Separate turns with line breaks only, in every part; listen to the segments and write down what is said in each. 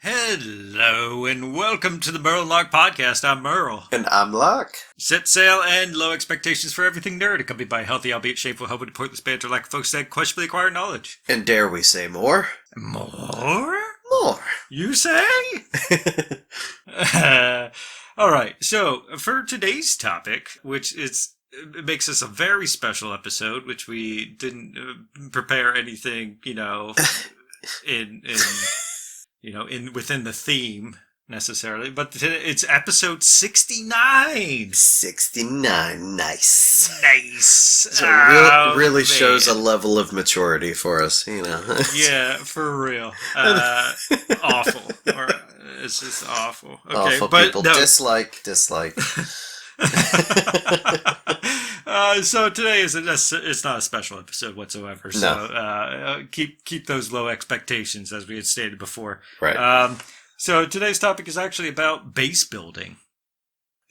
Hello and welcome to the Merle and Locke podcast. I'm Merle.
And I'm Locke.
Set sail and low expectations for everything nerd, accompanied by healthy, albeit shameful, helping to pointless banter like folks said, questionably acquired knowledge.
And dare we say more?
More?
More.
You say? Alright, so for today's topic, which it makes this a very special episode, which we didn't prepare anything, within the theme necessarily, but it's episode 69.
69, nice.
Nice.
So it really shows a level of maturity for us,
Yeah, for real. Awful. It's just awful. Okay,
awful
but
people.
No.
Dislike.
So today it's not a special episode whatsoever. So keep those low expectations as we had stated before.
Right.
So today's topic is actually about base building.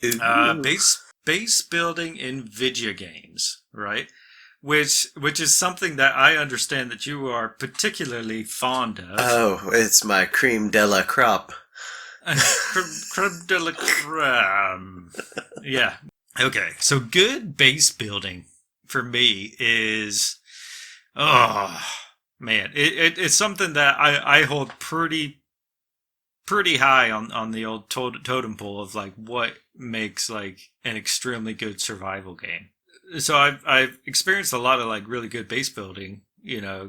Base building in video games, right? Which is something that I understand that you are particularly fond of.
Oh, it's my cream de la crop.
Creme de la creme. Yeah. Okay. So good base building for me is, oh man, it's something that I hold pretty high on the old totem pole of like what makes like an extremely good survival game. So I've experienced a lot of like really good base building,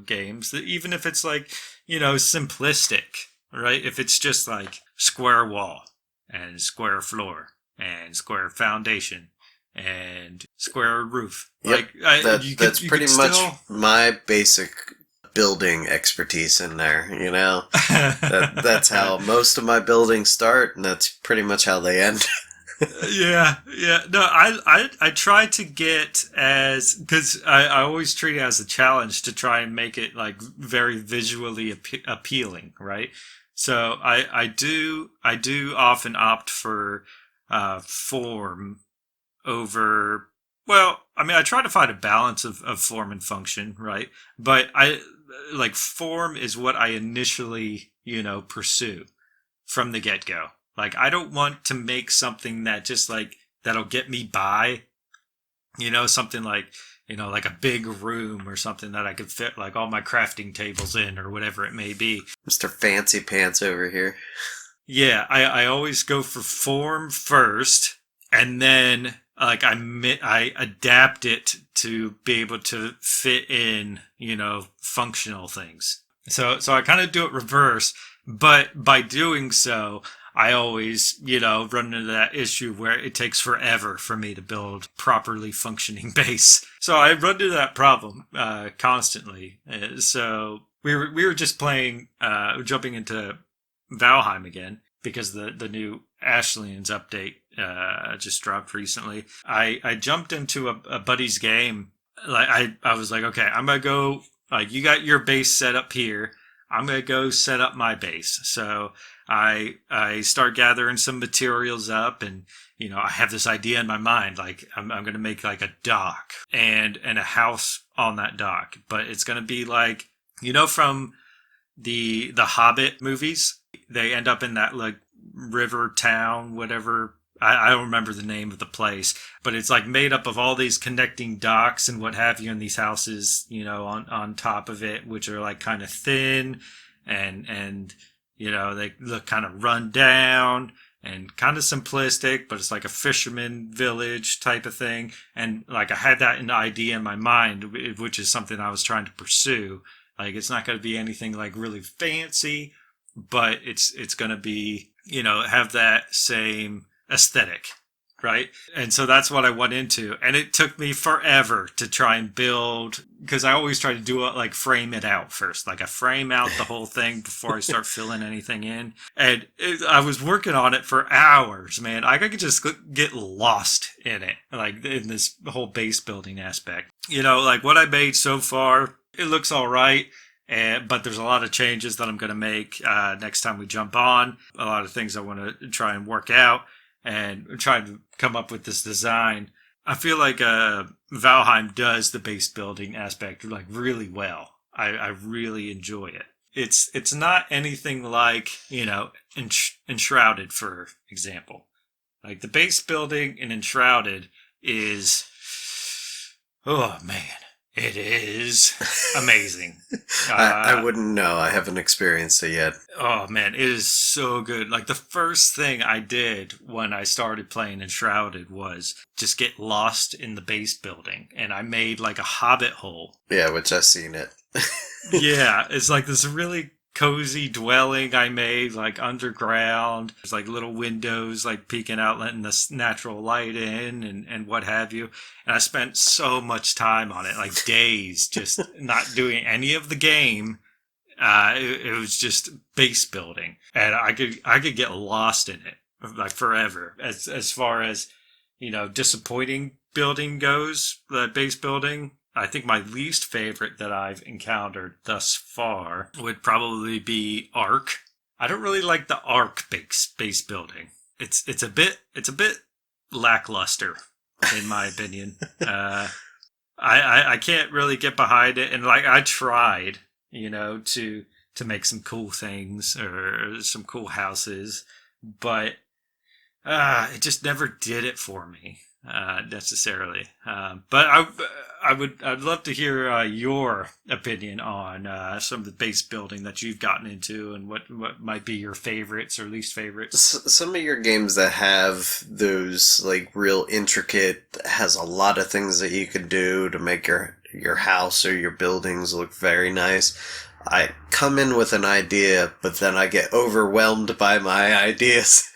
games that even if it's like, simplistic, right? If it's just like square wall and square floor and square foundation and square roof.
Yep,
like
that's pretty much my basic building expertise in there, that's how most of my buildings start, and that's pretty much how they end.
Yeah. No, I try to get because I always treat it as a challenge to try and make it like very visually appealing, right? So I do often opt for form over. Well, I mean, I try to find a balance of form and function, right? But form is what I initially, pursue from the get-go. Like, I don't want to make something that just like, that'll get me by, something like, like a big room or something that I could fit like all my crafting tables in or whatever it may be.
Mr. Fancy Pants over here.
Yeah, I always go for form first, and then like I adapt it to be able to fit in, functional things. So I kind of do it reverse, but by doing so, I always, run into that issue where it takes forever for me to build properly functioning base. So I run into that problem constantly. So we were just playing, jumping into Valheim again because the new Ashlands update just dropped recently. I jumped into a buddy's game. Like I was like, okay, I'm gonna go. Like, you got your base set up here. I'm gonna go set up my base. So I start gathering some materials up, and I have this idea in my mind. Like I'm gonna make like a dock and a house on that dock, but it's gonna be like from the Hobbit movies. They end up in that like river town, whatever. I don't remember the name of the place, but it's like made up of all these connecting docks and what have you, and these houses, on top of it, which are like kind of thin and they look kind of run down and kind of simplistic, but it's like a fisherman village type of thing. And like I had that idea in my mind, which is something I was trying to pursue. Like, it's not going to be anything like really fancy, but it's going to be, have that same aesthetic, right? And so that's what I went into. And it took me forever to try and build, because I always try to do it like frame it out first. Like I frame out the whole thing before I start filling anything in. And I was working on it for hours, man. I could just get lost in it, like in this whole base building aspect. Like what I made so far, it looks all right. But there's a lot of changes that I'm going to make next time we jump on. A lot of things I want to try and work out and try to come up with this design. I feel like Valheim does the base building aspect like really well. I really enjoy it. it's not anything like, Enshrouded, for example. Like the base building in Enshrouded is, oh man, it is amazing.
I wouldn't know. I haven't experienced it yet.
Oh man, it is so good. Like the first thing I did when I started playing Enshrouded was just get lost in the base building, and I made like a hobbit hole.
Yeah, which I've seen it.
Yeah, it's like this really cozy dwelling I made, like underground. There's like little windows, like peeking out, letting the natural light in, and what have you. And I spent so much time on it, like days, just not doing any of the game. It was just base building, and I could get lost in it like forever. As far as disappointing building goes, the base building. I think my least favorite that I've encountered thus far would probably be Ark. I don't really like the Ark base building. It's a bit lackluster, in my opinion. I can't really get behind it, and like I tried, to make some cool things or some cool houses, but it just never did it for me necessarily. But I'd love to hear your opinion on some of the base building that you've gotten into, and what might be your favorites or least favorites.
Some of your games that have those like real intricate, has a lot of things that you can do to make your house or your buildings look very nice. I come in with an idea, but then I get overwhelmed by my ideas.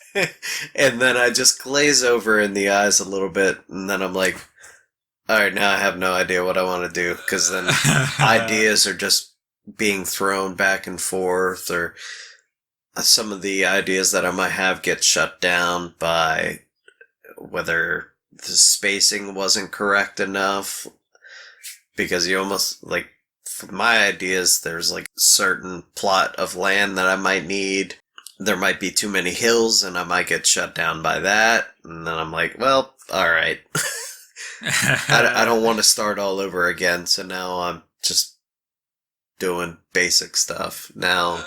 And then I just glaze over in the eyes a little bit, and then I'm like, all right, now I have no idea what I want to do, because then ideas are just being thrown back and forth, or some of the ideas that I might have get shut down by whether the spacing wasn't correct enough, because you almost, like, for my ideas, there's like a certain plot of land that I might need. There might be too many hills, and I might get shut down by that. And then I'm like, well, all right. I don't want to start all over again, so now I'm just doing basic stuff now.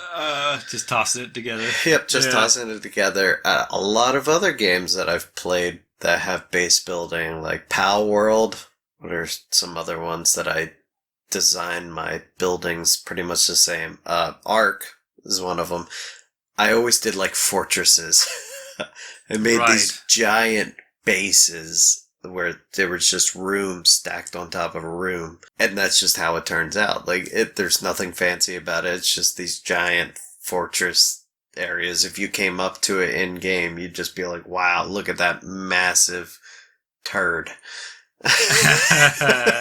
Just tossing it together.
Yep, just tossing it together. A lot of other games that I've played that have base building, like Pal World. There's some other ones that I design my buildings pretty much the same. Ark is one of them. I always did like fortresses. I made these giant bases where there was just rooms stacked on top of a room. And that's just how it turns out. Like, there's nothing fancy about it. It's just these giant fortress areas. If you came up to it in game, you'd just be like, wow, look at that massive turd.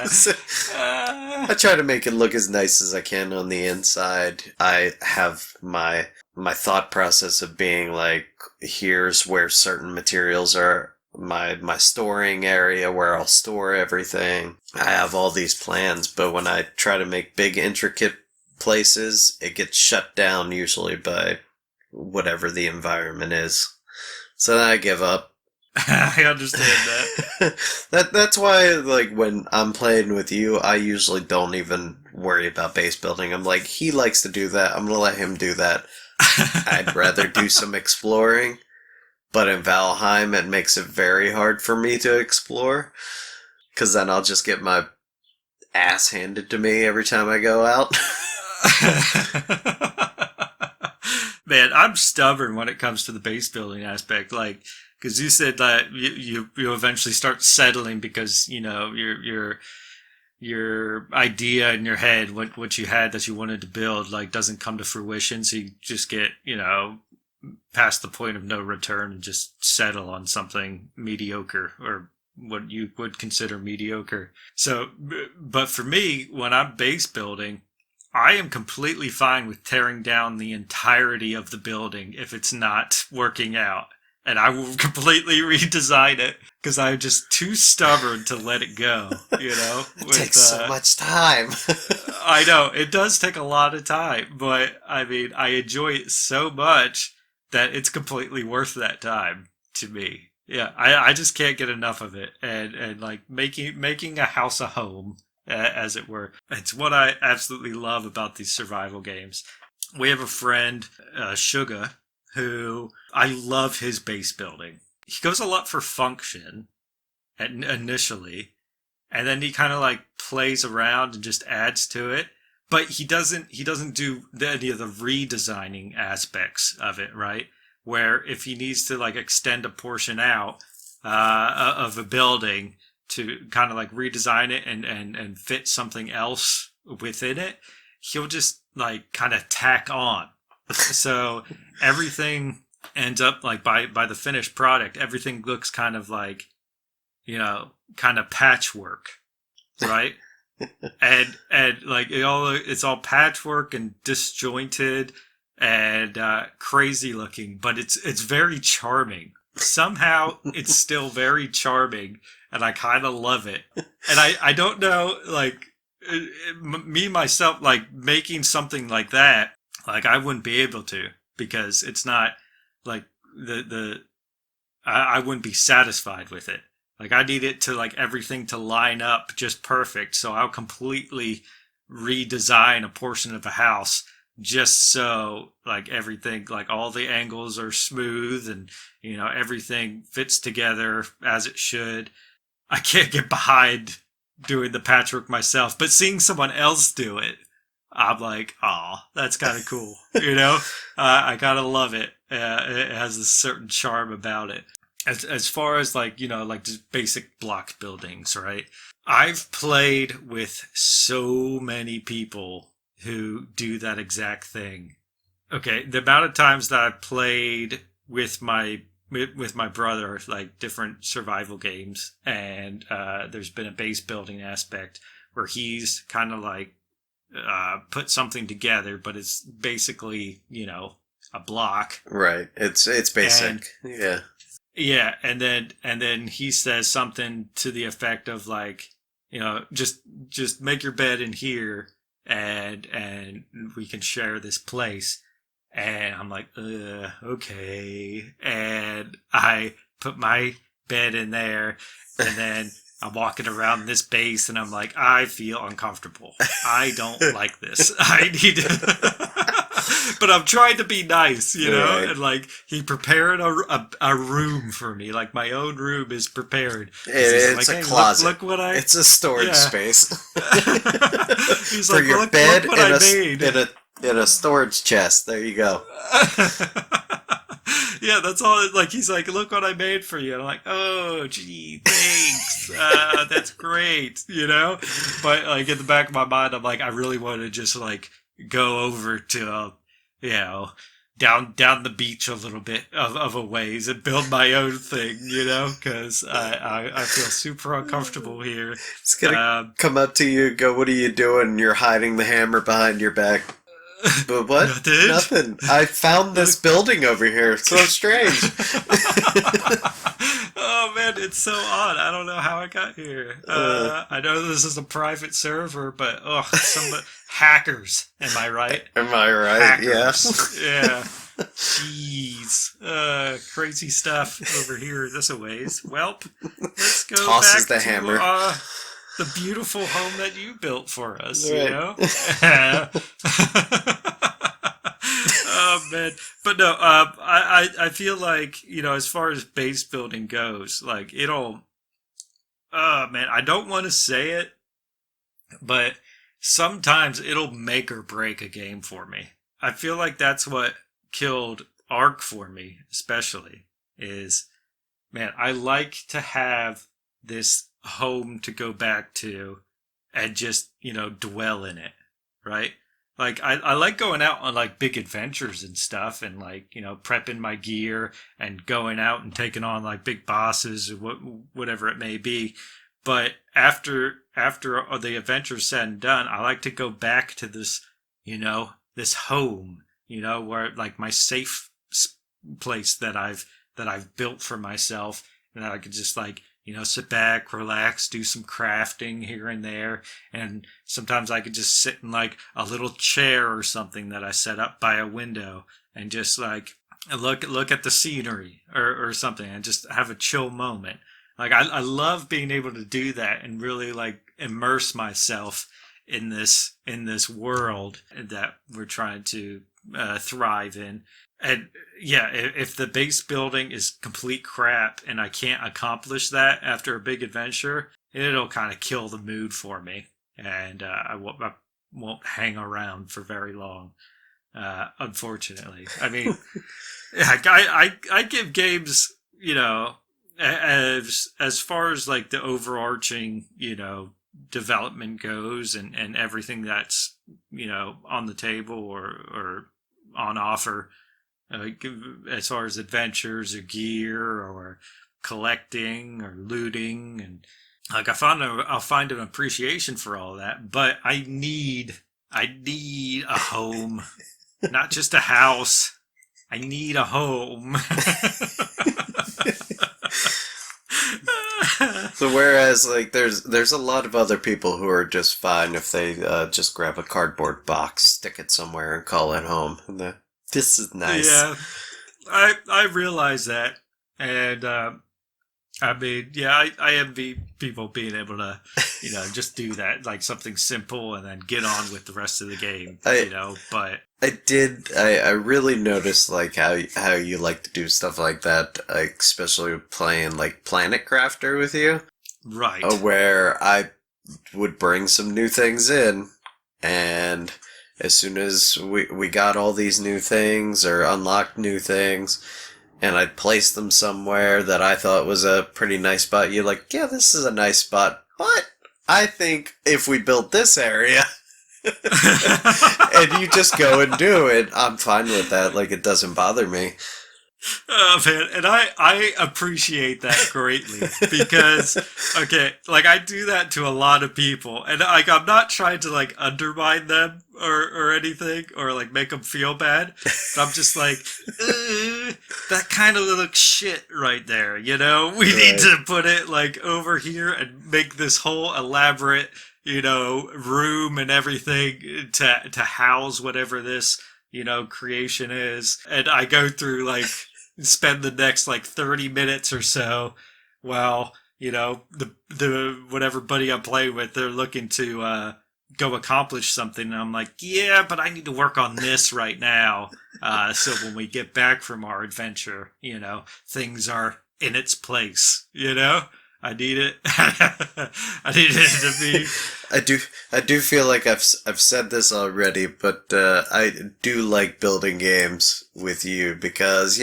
So, I try to make it look as nice as I can on the inside. I have my thought process of being like, here's where certain materials are, my storing area where I'll store everything. I have all these plans, but when I try to make big intricate places, it gets shut down usually by whatever the environment is. So then I give up.
I understand that.
That's why, like, when I'm playing with you, I usually don't even worry about base building. I'm like, he likes to do that, I'm gonna let him do that. I'd rather do some exploring, but in Valheim it makes it very hard for me to explore, because then I'll just get my ass handed to me every time I go out.
Man, I'm stubborn when it comes to the base building aspect. Like, because you said that you eventually start settling because your idea in your head, what you had that you wanted to build, like doesn't come to fruition, so you just get past the point of no return and just settle on something mediocre, or what you would consider mediocre. So, but for me, when I'm base building, I am completely fine with tearing down the entirety of the building if it's not working out. And I will completely redesign it because I'm just too stubborn to let it go,
It takes so much time.
I know, it does take a lot of time, but I mean, I enjoy it so much that it's completely worth that time to me. Yeah, I just can't get enough of it. And like making a house a home, as it were. It's what I absolutely love about these survival games. we have a friend, Suga, who I love his base building. He goes a lot for function initially, and then he kind of like plays around and just adds to it. But he doesn't do any of the redesigning aspects of it, right? Where if he needs to like extend a portion out of a building to kind of like redesign it and fit something else within it, he'll just like kind of tack on. So everything ends up like by the finished product, everything looks kind of like, kind of patchwork, right? And like it's all patchwork and disjointed and crazy looking, but it's very charming. Somehow it's still very charming, and I kind of love it. And I don't know, like me myself, like making something like that, like I wouldn't be able to, because it's not like the I wouldn't be satisfied with it. Like I need it to like everything to line up just perfect. So I'll completely redesign a portion of a house just so like everything, like all the angles are smooth and everything fits together as it should. I can't get behind doing the patchwork myself, but seeing someone else do it, I'm like, oh, that's kind of cool. I kind of love it. It has a certain charm about it. As far as like like just basic block buildings, right? I've played with so many people who do that exact thing. Okay, the amount of times that I played with my brother, like different survival games, and there's been a base building aspect where he's kind of like put something together, but it's basically a block.
Right. It's
And
basic. Yeah.
yeah, and then he says something to the effect of like, just make your bed in here, and we can share this place. And I'm like, okay. And I put my bed in there, and then I'm walking around this base, and I'm like, I feel uncomfortable. I don't like this. I need but I'm trying to be nice,
Right.
and like he prepared a room for me, like my own room is prepared. 'Cause he's like,
It's a
hey,
closet.
look what I,
It's a storage
yeah.
space
He's
for
like,
your
look
bed
what
and
I
a
made.
in a storage chest. There you go.
Yeah, that's all. Like he's like, look what I made for you. And I'm like, oh, gee, thanks. That's great. But like in the back of my mind, I'm like, I really want to just like go over to, you know, down the beach a little bit of a ways and build my own thing. Because I feel super uncomfortable here.
It's gonna
Um,
come up to you and go, "What are you doing?" You're hiding the hammer behind your back. But what?
Nothing.
Nothing. I found this building over here. It's so strange.
Oh man, it's so odd. I don't know how I got here.
uh,
I know this is a private server, but some hackers. Am I right?
am I right? Yeah.
Hackers. Yeah. Jeez. Crazy stuff over here this a ways. Welp, let's go
Tosses
back
the hammer.
to the beautiful home that you built for us.
Right.
Oh man, but no, I feel like as far as base building goes, like it'll. Oh man, I don't want to say it, but sometimes it'll make or break a game for me. I feel like that's what killed Ark for me, especially is, man, I like to have this home to go back to and just, dwell in it, right? Like I like going out on like big adventures and stuff and like, prepping my gear and going out and taking on like big bosses or whatever it may be. But after the adventure's said and done, I like to go back to this, this home, where like my safe place that I've built for myself, and I could just like sit back, relax, do some crafting here and there, and sometimes I could just sit in like a little chair or something that I set up by a window and just like look at the scenery or something and just have a chill moment. Like I love being able to do that and really like immerse myself in this world that we're trying to thrive in. And yeah, if the base building is complete crap and I can't accomplish that after a big adventure, it'll kind of kill the mood for me, and I won't hang around for very long. Unfortunately, I mean, I give games, as far as like the overarching, development goes, and everything that's on the table or on offer, like as far as adventures or gear or collecting or looting, and like I'll find an appreciation for all that, but I need a home, not just a house. I need a home.
So whereas like there's a lot of other people who are just fine if they just grab a cardboard box, stick it somewhere, and call it home. This is nice.
Yeah, I realize that, and I mean, yeah, I envy people being able to, just do that, like something simple, and then get on with the rest of the game, But
I really noticed like how you like to do stuff like that, like, especially playing like Planet Crafter with you,
right,
where I would bring some new things in, and as soon as we got all these new things or unlocked new things, and I'd place them somewhere that I thought was a pretty nice spot, you're like, yeah, this is a nice spot, but I think if we built this area, and you just go and do it, I'm fine with that. Like, it doesn't bother me.
Oh man, and I appreciate that greatly because okay, like I do that to a lot of people, and like I'm not trying to like undermine them or anything or like make them feel bad. But I'm just like, that kind of looks shit right there. We need to put it like over here and make this whole elaborate room and everything to house whatever this creation is, and I go through like. Spend the next like 30 minutes or so while the whatever buddy I'm playing with, they're looking to go accomplish something, and I'm like, yeah, but I need to work on this right now, so when we get back from our adventure, things are in its place. I need it. I need it to be.
I do feel like I've said this already, but I do like building games with you because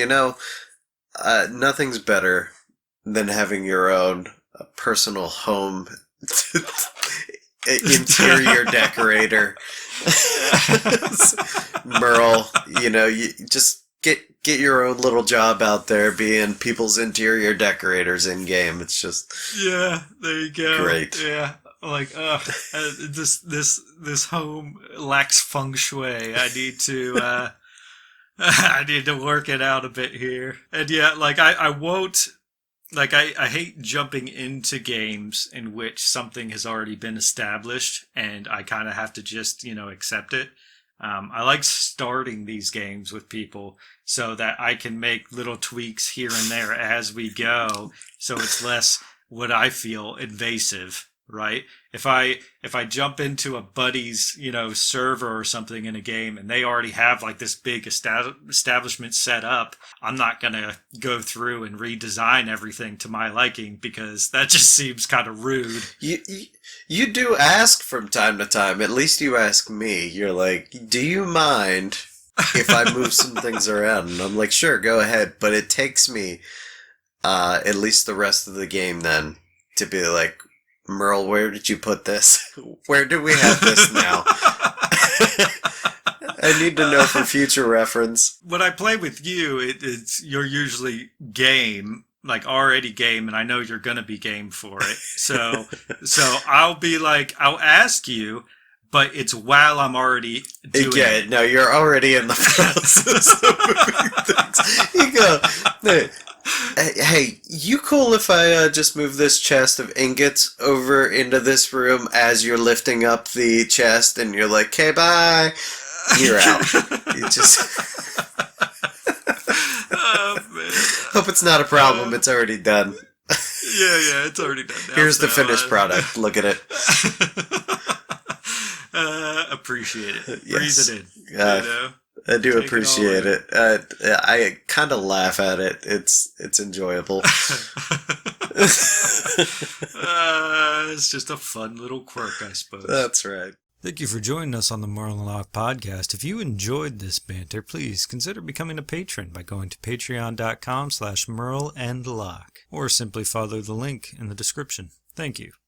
nothing's better than having your own personal home interior decorator. Merle, you just get your own little job out there being people's interior decorators in game. It's just
there you go.
Great.
Yeah, like this home lacks feng shui. I need to I need to work it out a bit here. And yeah, like I won't. Like, I hate jumping into games in which something has already been established and I kind of have to just, accept it. I like starting these games with people so that I can make little tweaks here and there as we go, so it's less what I feel invasive, right? If I jump into a buddy's, server or something in a game and they already have like this big establishment set up, I'm not going to go through and redesign everything to my liking because that just seems kind of rude.
You do ask from time to time. At least you ask me. You're like, do you mind if I move some things around? And I'm like, sure, go ahead. But it takes me at least the rest of the game then to be like, Merle, where did you put this? Where do we have this now? I need to know for future reference.
When I play with you, you're usually game, like already game, and I know you're gonna be game for it. So I'll be like, I'll ask you, but it's while I'm already doing it.
No, you're already in the process of moving things. You go, hey, you cool if I just move this chest of ingots over into this room as you're lifting up the chest, and you're like, okay, bye. You're out. You just
Oh man.
hope it's not a problem. It's already done.
Yeah, it's already done now.
Here's the finished product. Look at it.
Appreciate it.
Yes.
Breathe it in.
I do
Take it all
appreciate
in.
it. I kind of laugh at it. It's enjoyable.
It's just a fun little quirk, I suppose.
That's right.
Thank you for joining us on the Merle and Locke podcast. If you enjoyed this banter, please consider becoming a patron by going to patreon.com/Merle and Locke, or simply follow the link in the description. Thank you.